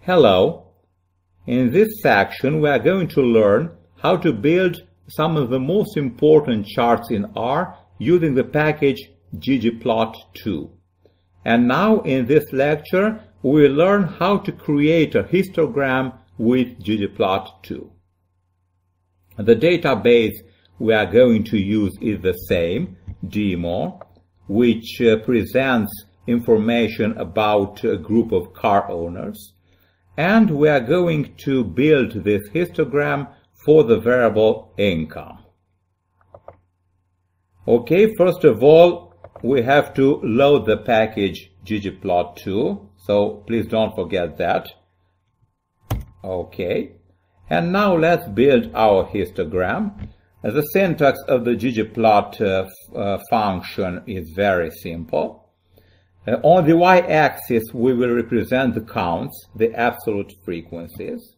Hello! In this section we are going to learn how to build some of the most important charts in R using the package ggplot2. And now in this lecture we will learn how to create a histogram with ggplot2. The database we are going to use is the same, demo, which presents information about a group of car owners. And we are going to build this histogram for the variable income. Okay, first of all, we have to load the package ggplot2, so please don't forget that. Okay, and now let's build our histogram. The syntax of the ggplot function is very simple. On the y-axis, we will represent the counts, the absolute frequencies.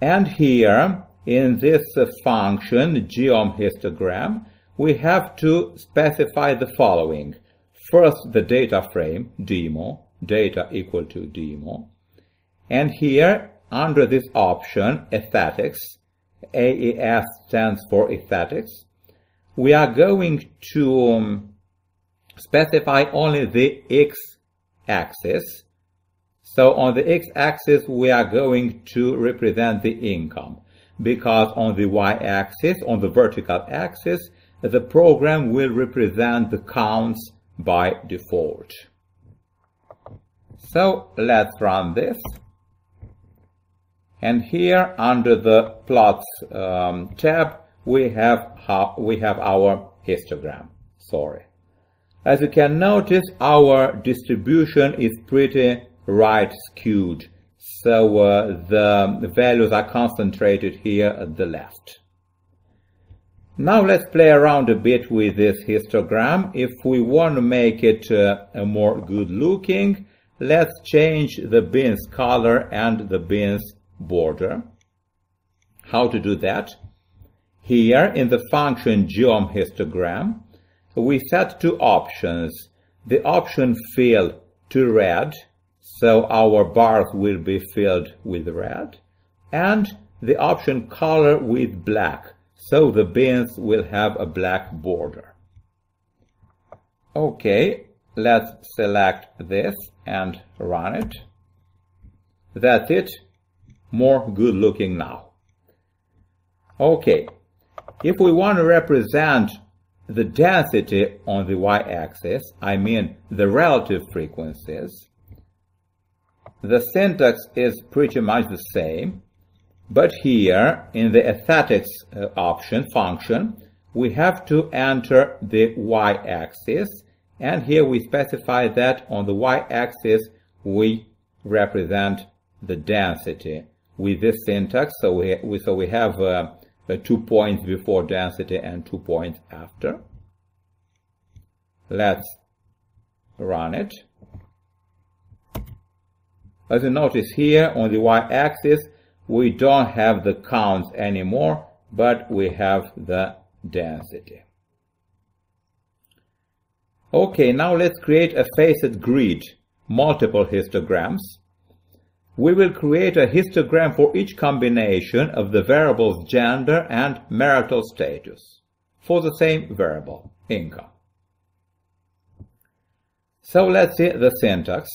And here, in this function, geom_histogram, we have to specify the following. First, the data frame, demo, data equal to demo. And here, under this option, aesthetics, AES stands for aesthetics, we are going to specify only the x-axis. So on the x-axis we are going to represent the income, because on the y-axis, on the vertical axis, the program will represent the counts by default. So let's run this. And here under the plots tab we have our histogram. As you can notice, our distribution is pretty right skewed, so the values are concentrated here at the left. Now let's play around a bit with this histogram. If we want to make it more good looking, let's change the bin's color and the bin's border. How to do that? Here in the function geom_histogram, we set two options. The option fill to red, so our bars will be filled with red, and the option color with black, so the bins will have a black border. Okay, let's select this and run it. That's it. More good looking now. Okay, if we want to represent the density on the y-axis, I mean the relative frequencies, the syntax is pretty much the same, but here in the aesthetics function, we have to enter the y-axis, and here we specify that on the y-axis we represent the density with this syntax. So we have 2 points before density and 2 points after. Let's run it. As you notice here on the y-axis, we don't have the counts anymore, but we have the density. Okay, now let's create a facet grid, multiple histograms. We will create a histogram for each combination of the variables gender and marital status for the same variable, income. So let's see the syntax.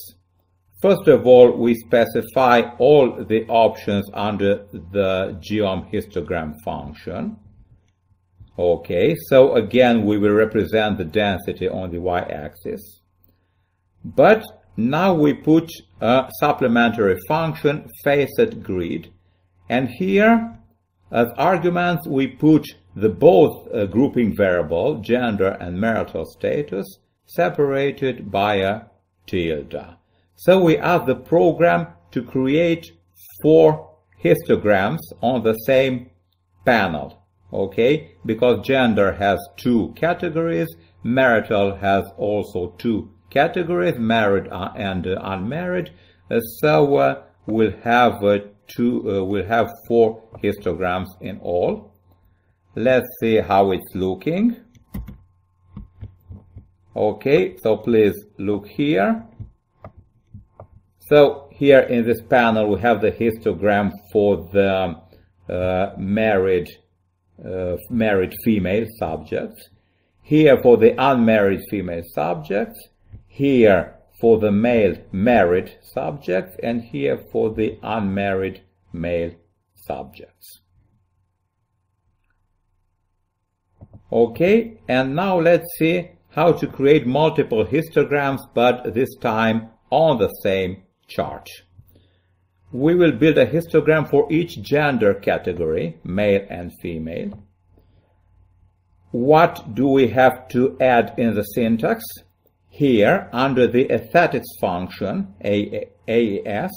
First of all, we specify all the options under the geom_histogram function. Okay, so again we will represent the density on the y-axis. But now we put a supplementary function, facet grid, and here as arguments we put the both grouping variable, gender and marital status, separated by a tilde. So we ask the program to create 4 histograms on the same panel, okay, because gender has 2 categories, marital has also 2 categories, married and unmarried, so we'll have 4 histograms in all. Let's see how it's looking. Okay, so please look here. So here in this panel we have the histogram for the married female subjects, here for the unmarried female subjects, here for the male married subjects, and here for the unmarried male subjects. Okay, and now let's see how to create multiple histograms, but this time on the same chart. We will build a histogram for each gender category, male and female. What do we have to add in the syntax? Here, under the aesthetics function, AES,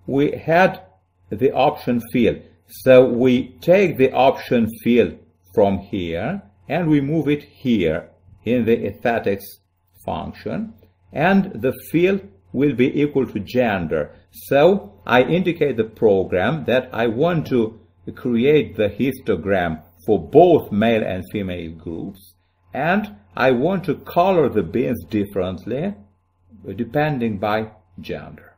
we had the option field. So we take the option field from here and we move it here in the aesthetics function, and the field will be equal to gender. So I indicate the program that I want to create the histogram for both male and female groups, and I want to color the bins differently depending by gender.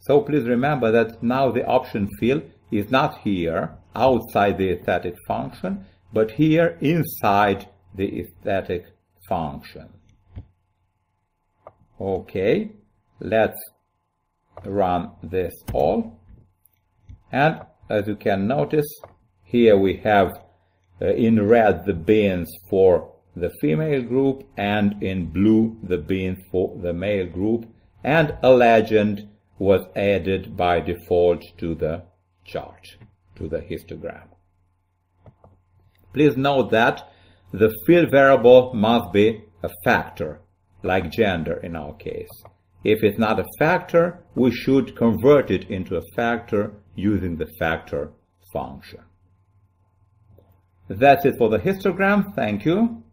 So please remember that now the option field is not here outside the aesthetic function, but here inside the aesthetic function. Okay, let's run this all. And as you can notice, here we have in red the bins for the female group and in blue the bins for the male group, and a legend was added by default to the chart, to the histogram. Please note that the field variable must be a factor, like gender in our case. If it's not a factor, we should convert it into a factor using the factor function. That's it for the histogram. Thank you.